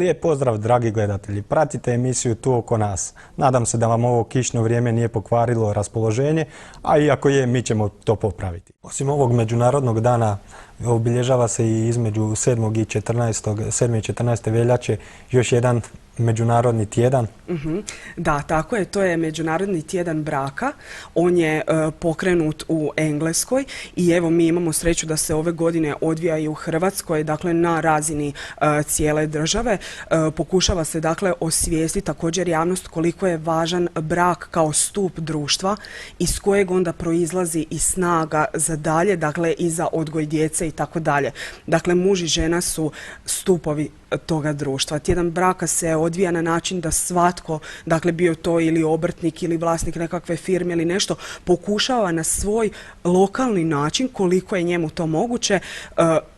Lijep pozdrav, dragi gledatelji. Pratite emisiju Tu oko nas. Nadam se da vam ovo kišno vrijeme nije pokvarilo raspoloženje, a iako je, mi ćemo to popraviti. Osim ovog Međunarodnog dana, obilježava se i između 7. i 14. veljače još jedan međunarodni tjedan. Da, tako je. To je Međunarodni tjedan braka. On je pokrenut u Engleskoj i evo mi imamo sreću da se ove godine odvija i u Hrvatskoj, dakle na razini cijele države. Pokušava se dakle osvijestiti također javnost koliko je važan brak kao stup društva iz kojeg onda proizlazi i snaga za dalje, dakle i za odgoj djece i tako dalje. Dakle, muž i žena su stupovi toga društva. Tjedan braka se odvija na način da svatko, dakle bio to ili obrtnik ili vlasnik nekakve firme ili nešto, pokušava na svoj lokalni način, koliko je njemu to moguće,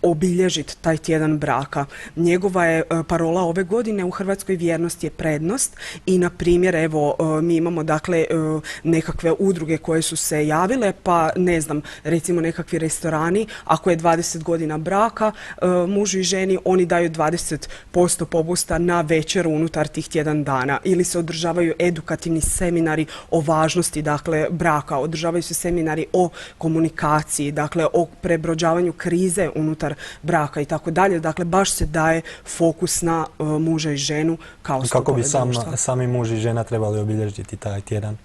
obilježiti taj tjedan braka. Njegova je parola ove godine u Hrvatskoj vjernost je prednost i na primjer evo mi imamo dakle nekakve udruge koje su se javile, pa ne znam, recimo nekakvi restorani, ako je 20 godina braka mužu i ženi, oni daju 20% popusta na večeru unutar tih tjedan dana, ili se održavaju edukativni seminari o važnosti dakle braka, održavaju se seminari o komunikaciji, dakle o prebrođavanju krize unutar braka i tako dalje. Dakle, baš se daje fokus na muža i ženu kao stupove društva. Kako bi sami muž i žena trebali obilježiti taj tjedan?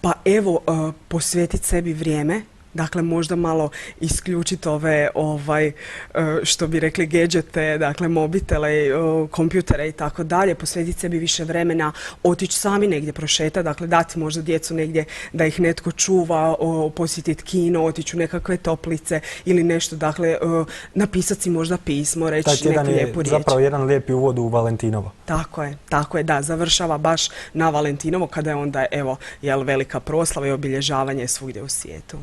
Pa evo, posvetiti sebi vrijeme. Dakle, možda malo isključiti ove, što bi rekli, gadgete, dakle, mobitele, kompjutere i tako dalje, posvetiti sebi više vremena, otići sami negdje prošetati, dakle, dati možda djecu negdje da ih netko čuva, posjetiti kino, otići u nekakve toplice ili nešto, dakle, napisati si možda pismo, reći neku lijepu riječ. Taj tjedan je zapravo jedan lijepi uvod u Valentinovo. Tako je, da, završava baš na Valentinovo kada je onda, evo, velika proslava i obilježavanje svugdje u svijetu.